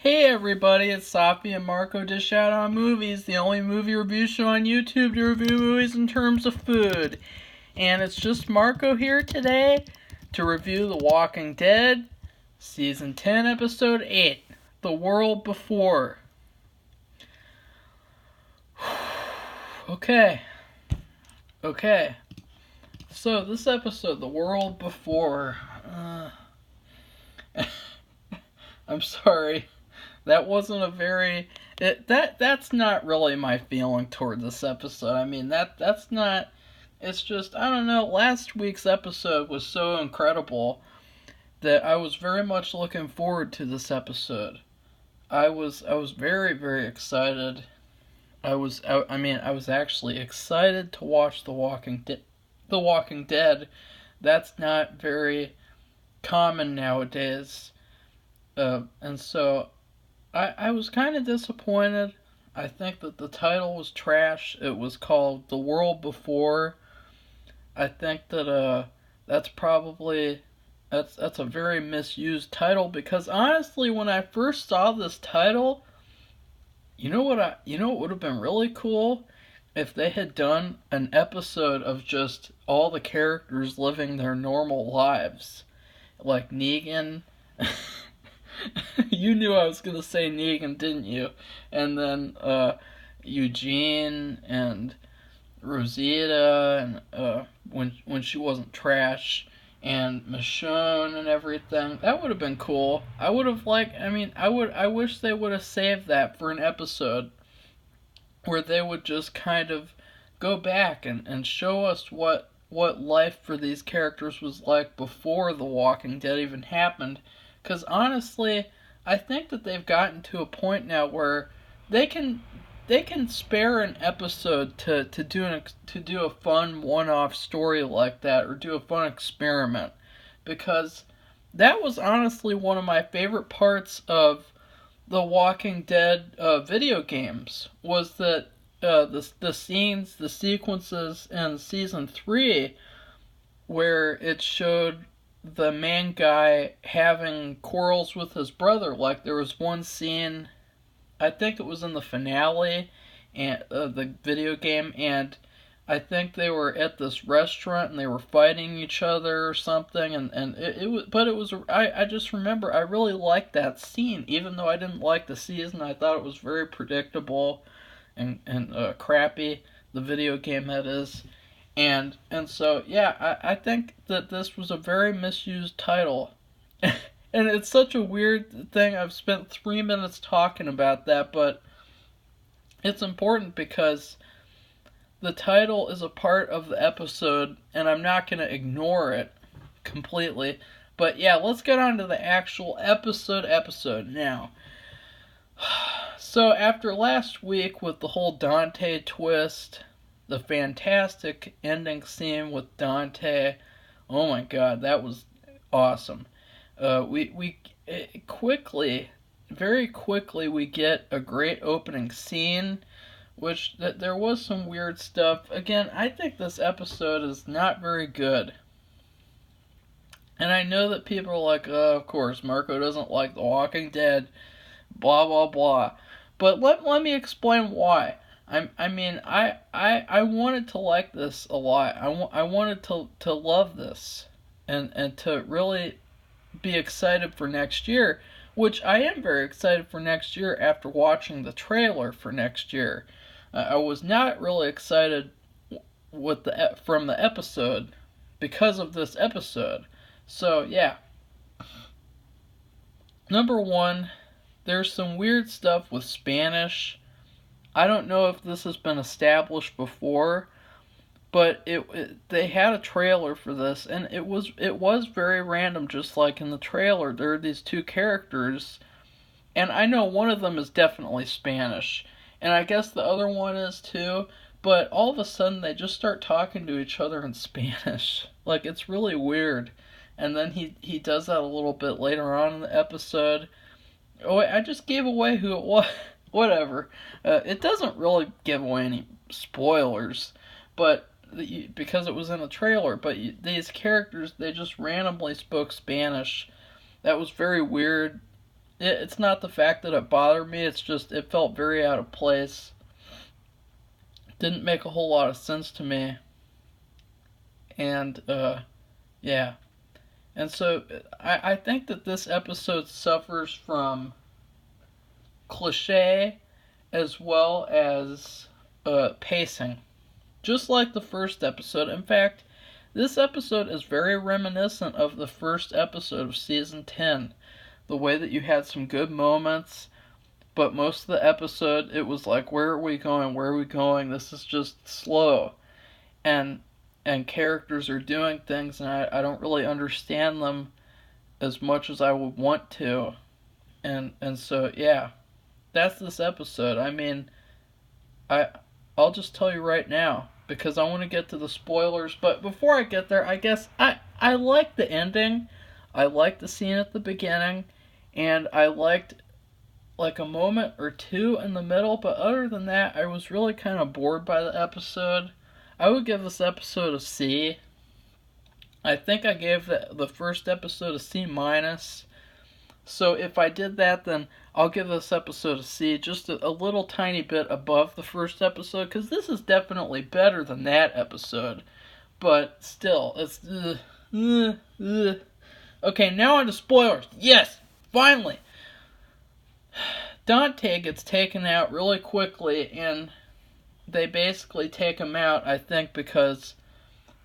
Hey everybody, it's Safi and Marco Dish Out on Movies, the only movie review show on YouTube to review movies in terms of food. And it's just Marco here today to review The Walking Dead, Season 10, Episode 8, The World Before. Okay. So this episode, The World Before. I'm sorry. That wasn't a very that's not really my feeling toward this episode. I mean that's not. It's just, I don't know. Last week's episode was so incredible that I was very much looking forward to this episode. I was very excited. I was actually excited to watch The Walking Dead. That's not very common nowadays. And so I was kind of disappointed. I think that the title was trash. It was called The World Before. I think that that's probably that's a very misused title, because honestly, when I first saw this title, you know what would have been really cool if they had done an episode of just all the characters living their normal lives, like Negan. You knew I was gonna say Negan, didn't you? And then Eugene and Rosita, and when she wasn't trash, and Michonne and everything. That would have been cool. I would have liked. I wish they would have saved that for an episode where they would just kind of go back and show us what life for these characters was like before The Walking Dead even happened. Because honestly, I think that they've gotten to a point now where they can they can spare an episode to do a fun one-off story like that, or do a fun experiment, because that was honestly one of my favorite parts of the Walking Dead video games, was that the scenes, the sequences in season 3 where it showed the main guy having quarrels with his brother. Like, there was one scene, I think it was in the finale and the video game, and I think they were at this restaurant and they were fighting each other or something, and it was, but it was, I just remember I really liked that scene, even though I didn't like the season. I thought it was very predictable and crappy, the video game that is. And so yeah, I think that this was a very misused title. And it's such a weird thing. I've spent 3 minutes talking about that, but it's important because the title is a part of the episode, and I'm not going to ignore it completely. But yeah, let's get on to the actual episode now. So after last week with the whole Dante twist, the fantastic ending scene with Dante, oh my god, that was awesome. We quickly, very quickly, we get a great opening scene, which there was some weird stuff. Again, I think this episode is not very good. And I know that people are like, oh, of course, Marco doesn't like The Walking Dead, blah, blah, blah. But let me explain why. I wanted to like this a lot. I wanted to love this, and to really be excited for next year, which I am very excited for next year after watching the trailer for next year. I was not really excited from the episode because of this episode. So yeah, number one, there's some weird stuff with Spanish. I don't know if this has been established before, but they had a trailer for this, and it was very random. Just like in the trailer, there are these two characters, and I know one of them is definitely Spanish, and I guess the other one is too. But all of a sudden, they just start talking to each other in Spanish. Like, it's really weird. And then he does that a little bit later on in the episode. Oh, wait, I just gave away who it was. Whatever. It doesn't really give away any spoilers, but because it was in a trailer. But these characters, they just randomly spoke Spanish. That was very weird. it's not the fact that it bothered me. It's just it felt very out of place. Didn't make a whole lot of sense to me. And yeah. And so I think that this episode suffers from cliche as well as pacing. Just like the first episode. In fact, this episode is very reminiscent of the first episode of season 10. The way that you had some good moments, but most of the episode it was like, where are we going? Where are we going? This is just slow. And characters are doing things and I don't really understand them as much as I would want to. And so yeah, that's this episode. I mean, I'll just tell you right now because I want to get to the spoilers, but before I get there, I guess I like the ending. I liked the scene at the beginning and I liked like a moment or two in the middle, but other than that, I was really kind of bored by the episode. I would give this episode a C. I think I gave the first episode a C minus. So if I did that, then I'll give this episode a C, just a little tiny bit above the first episode, because this is definitely better than that episode. But still, it's... Okay, now on to spoilers. Yes, finally! Dante gets taken out really quickly, and they basically take him out, I think, because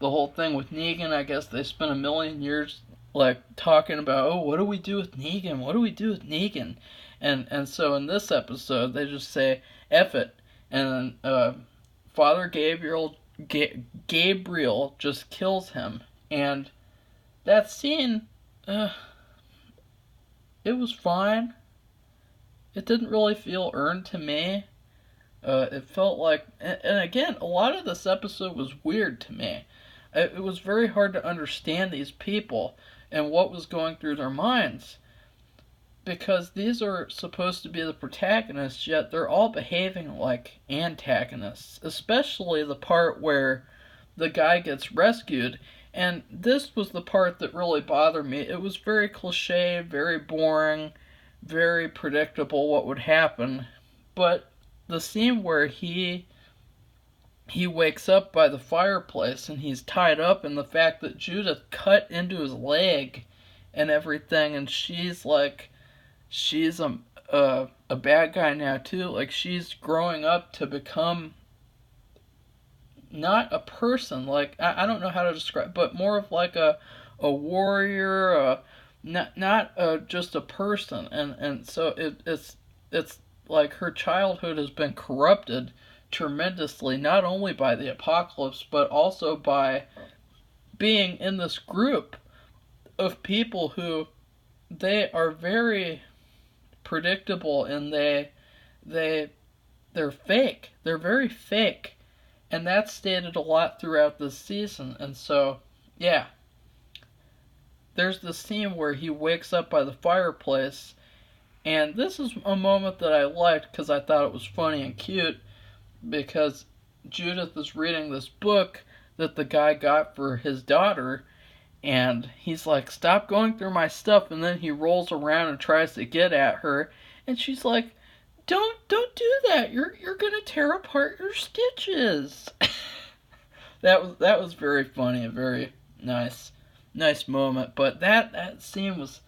the whole thing with Negan, I guess they spent a million years like talking about, oh, what do we do with Negan? What do we do with Negan? And so in this episode, they just say, F it. And Father Gabriel just kills him. And that scene, it was fine. It didn't really feel earned to me. It felt like, and again, a lot of this episode was weird to me. It was very hard to understand these people and what was going through their minds. Because these are supposed to be the protagonists, yet they're all behaving like antagonists. Especially the part where the guy gets rescued. And this was the part that really bothered me. It was very cliche, very boring, very predictable what would happen. But the scene where he wakes up by the fireplace and he's tied up, and the fact that Judith cut into his leg and everything, and she's like, she's a bad guy now too. Like, she's growing up to become not a person, like, I don't know how to describe, but more of like a warrior, not just a person, and so it's like her childhood has been corrupted tremendously, not only by the apocalypse, but also by being in this group of people who they are very predictable and they're fake. They're very fake. And that's stated a lot throughout this season. And so, yeah. There's this scene where he wakes up by the fireplace, and this is a moment that I liked because I thought it was funny and cute, because Judith is reading this book that the guy got for his daughter, and he's like, stop going through my stuff, and then he rolls around and tries to get at her, and she's like, don't do that, you're gonna tear apart your stitches. that was very funny, a very nice moment, but that scene was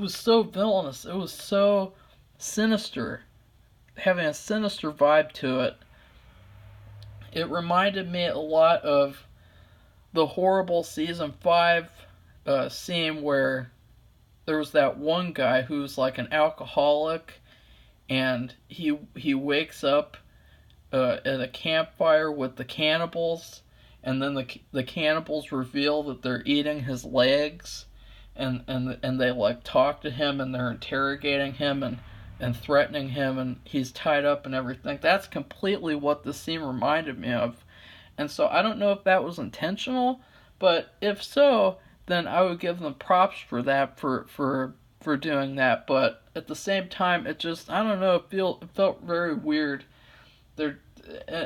so villainous, it was so sinister, having a sinister vibe to it. It reminded me a lot of the horrible season 5 scene where there was that one guy who's like an alcoholic, and he wakes up at a campfire with the cannibals, and then the cannibals reveal that they're eating his legs, and they like talk to him, and they're interrogating him and threatening him, and he's tied up and everything. That's completely what the scene reminded me of. And so I don't know if that was intentional, but if so, then I would give them props for that, for doing that. But at the same time, it just, I don't know, it felt very weird. They're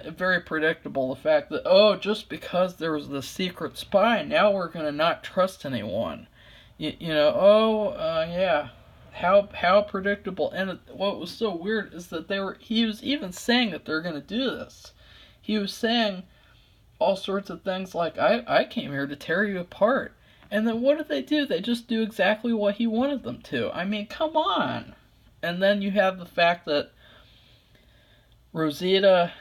very predictable, the fact that, oh, just because there was the secret spy, now we're going to not trust anyone. Yeah. how predictable. And what was so weird is that he was even saying that they're gonna do this. He was saying all sorts of things like, I came here to tear you apart. And then what did they do? They just do exactly what he wanted them to. I mean, come on. And then you have the fact that Rosita.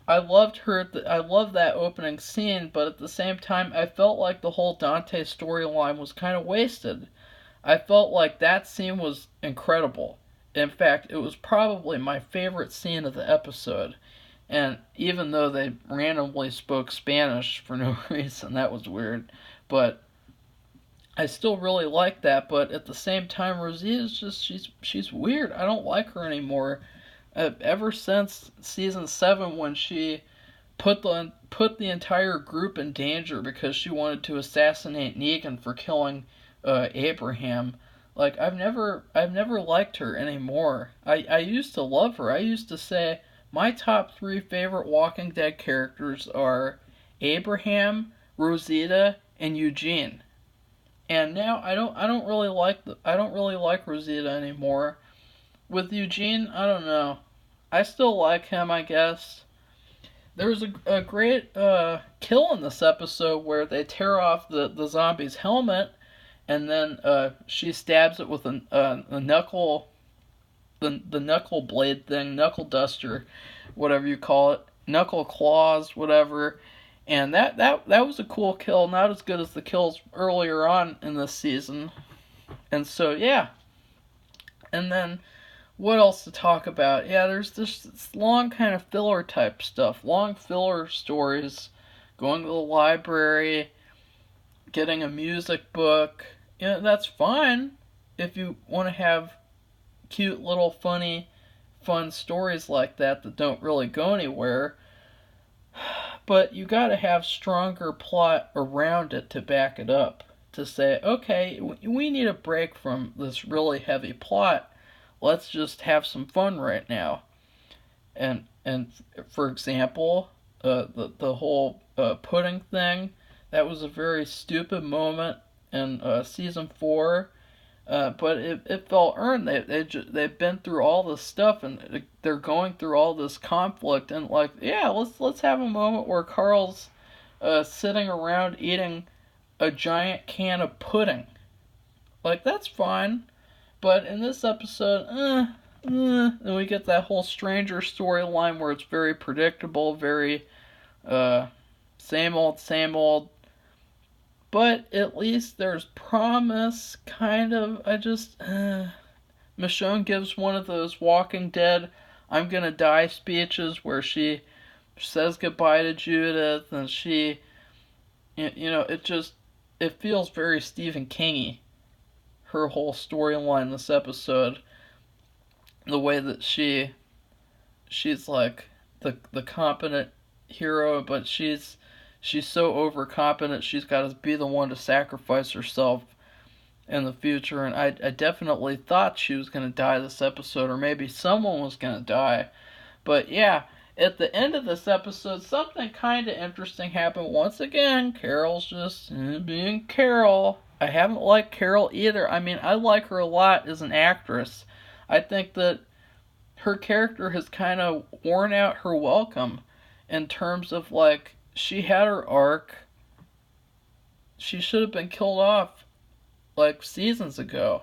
I loved her. I loved that opening scene, but at the same time, I felt like the whole Dante storyline was kind of wasted. I felt like that scene was incredible. In fact, it was probably my favorite scene of the episode. And even though they randomly spoke Spanish for no reason, that was weird. But I still really like that. But at the same time, Rosita's just she's weird. I don't like her anymore. Ever since season 7, when she put the entire group in danger because she wanted to assassinate Negan for killing Abraham. Like, I've never liked her anymore. I used to love her. I used to say my top 3 favorite Walking Dead characters are Abraham, Rosita, and Eugene. And now I don't really like Rosita anymore. With Eugene, I don't know. I still like him, I guess. There's a great kill in this episode where they tear off the zombie's helmet, and then she stabs it with a knuckle, the knuckle blade thing, knuckle duster, whatever you call it, knuckle claws, whatever. And that was a cool kill, not as good as the kills earlier on in this season. And so yeah. And then what else to talk about? Yeah, there's this long kind of filler type stuff, long filler stories, going to the library, getting a music book. Yeah, that's fine if you want to have cute little fun stories like that don't really go anywhere. But you gotta have stronger plot around it to back it up. To say, okay, we need a break from this really heavy plot. Let's just have some fun right now. And for example, the whole pudding thing, that was a very stupid moment in season 4. But it felt earned. They've been through all this stuff, and they're going through all this conflict, and like, yeah, let's have a moment where Carl's sitting around eating a giant can of pudding. Like, that's fine. But in this episode, then we get that whole stranger storyline where it's very predictable, very same old. But at least there's promise, kind of. Michonne gives one of those Walking Dead I'm gonna die speeches where she says goodbye to Judith, and she, it feels very Stephen King-y, her whole storyline this episode. The way that she's like the competent hero, but she's so overconfident she's got to be the one to sacrifice herself in the future. And I definitely thought she was going to die this episode, or maybe someone was going to die. But yeah, at the end of this episode, something kind of interesting happened. Once again, Carol's just being Carol. I haven't liked Carol either. I mean, I like her a lot as an actress. I think that her character has kind of worn out her welcome in terms of, like, she had her arc. She should have been killed off like seasons ago,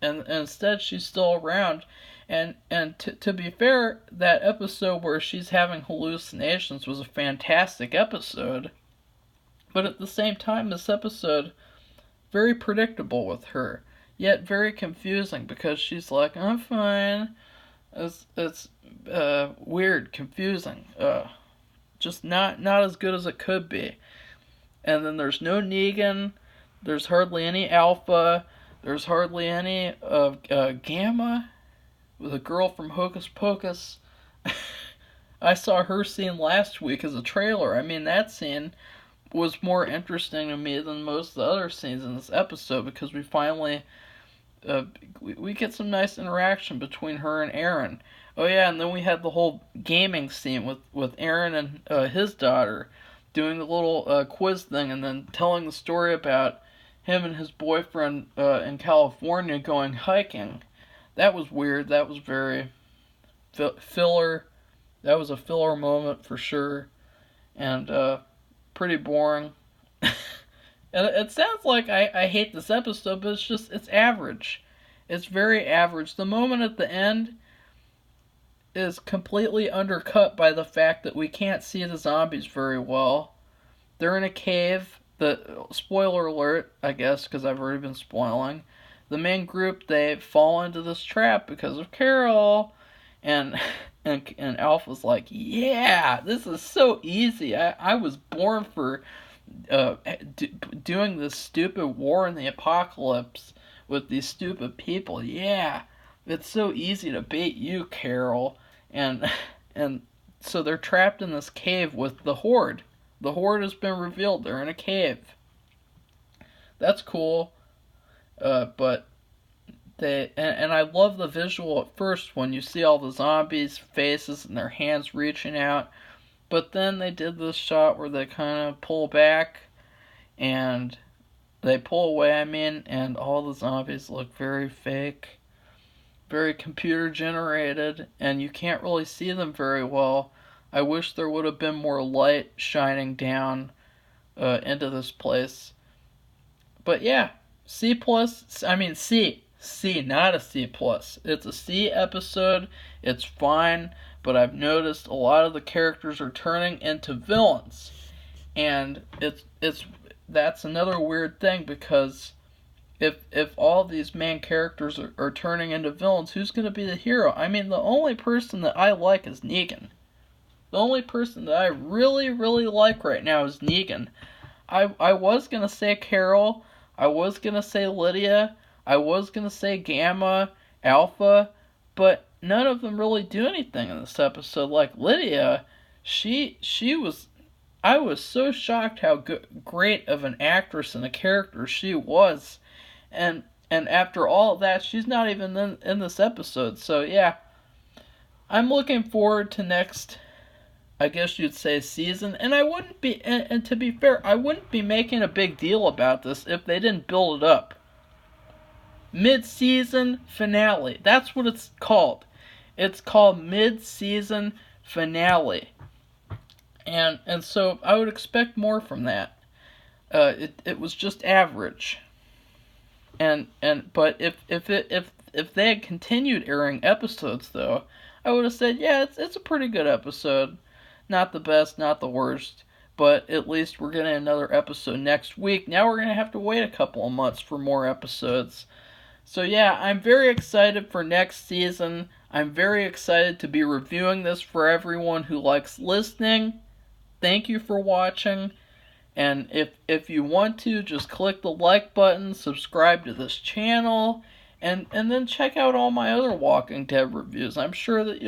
and instead she's still around. And to be fair, that episode where she's having hallucinations was a fantastic episode. But at the same time, this episode very predictable with her, yet very confusing because she's like, I'm fine. It's weird, confusing. Just not as good as it could be. And then there's no Negan. There's hardly any Alpha. There's hardly any of Gamma, the girl from Hocus Pocus. I saw her scene last week as a trailer. I mean, that scene was more interesting to me than most of the other scenes in this episode because we finally we get some nice interaction between her and Aaron. Oh yeah, and then we had the whole gaming scene with Aaron and his daughter doing the little quiz thing, and then telling the story about him and his boyfriend in California going hiking. That was weird. That was very filler. That was a filler moment for sure, and pretty boring. And it sounds like I hate this episode, but it's average. It's very average. The moment at the end is completely undercut by the fact that we can't see the zombies very well. They're in a cave. The spoiler alert, I guess, because I've already been spoiling. The main group, they fall into this trap because of Carol, and Alpha's like, yeah, this is so easy. I was born for doing this stupid war in the apocalypse with these stupid people. Yeah, it's so easy to bait you, Carol. And so they're trapped in this cave with the Horde. The Horde has been revealed. They're in a cave. That's cool. But and I love the visual at first when you see all the zombies' faces and their hands reaching out. But then they did this shot where they kind of pull back and they pull away, and all the zombies look very fake, very computer generated, and you can't really see them very well. I wish there would have been more light shining down into this place. But yeah, C+, C, not a C+. It's a C episode, it's fine, but I've noticed a lot of the characters are turning into villains. And that's another weird thing, because if all these main characters are turning into villains, who's going to be the hero? The only person that I like is Negan. The only person that I really, really like right now is Negan. I was going to say Carol, I was going to say Lydia, I was going to say Gamma, Alpha, but none of them really do anything in this episode. Like Lydia, I was so shocked how great of an actress and a character she was. And after all of that, she's not even in this episode. So yeah, I'm looking forward to next, I guess you'd say, season. And I wouldn't be, and to be fair, I wouldn't be making a big deal about this if they didn't build it up. Mid-season finale. That's what it's called. It's called mid-season finale. And so I would expect more from that. It was just average. But if they had continued airing episodes though, I would have said, yeah, it's a pretty good episode. Not the best, not the worst, but at least we're getting another episode next week. Now we're going to have to wait a couple of months for more episodes. So yeah, I'm very excited for next season. I'm very excited to be reviewing this for everyone who likes listening. Thank you for watching. And if you want to, just click the like button, subscribe to this channel, and then check out all my other Walking Dead reviews. I'm sure that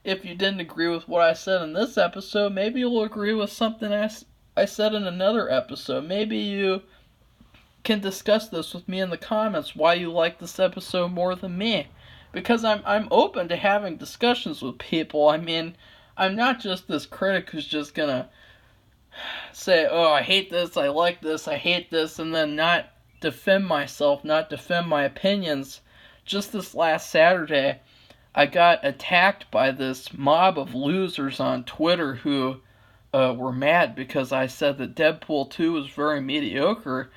if you didn't agree with what I said in this episode, maybe you'll agree with something I said in another episode. Maybe you can discuss this with me in the comments, why you like this episode more than me. Because I'm open to having discussions with people. I'm not just this critic who's just gonna say, oh, I hate this, I like this, I hate this, and then not defend myself, not defend my opinions. Just this last Saturday, I got attacked by this mob of losers on Twitter who were mad because I said that Deadpool 2 was very mediocre.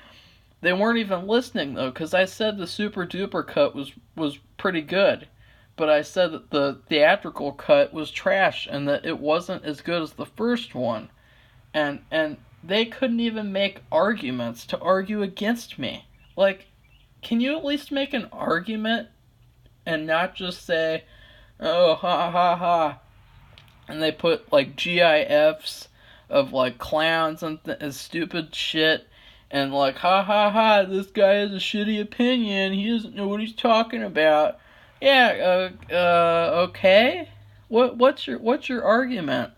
They weren't even listening, though, because I said the Super Duper cut was pretty good. But I said that the theatrical cut was trash and that it wasn't as good as the first one. And they couldn't even make arguments to argue against me. Like, can you at least make an argument and not just say, oh, ha ha ha. And they put, like, GIFs of, like, clowns and stupid shit. And like, ha ha ha, this guy has a shitty opinion, he doesn't know what he's talking about. Yeah, okay? What's your argument?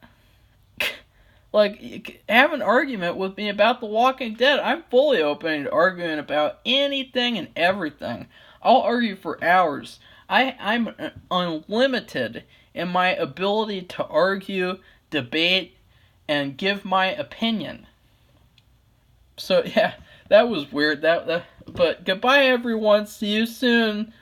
Like, have an argument with me about The Walking Dead. I'm fully open to arguing about anything and everything. I'll argue for hours. I'm unlimited in my ability to argue, debate, and give my opinion. So yeah, that was weird. But goodbye, everyone. See you soon.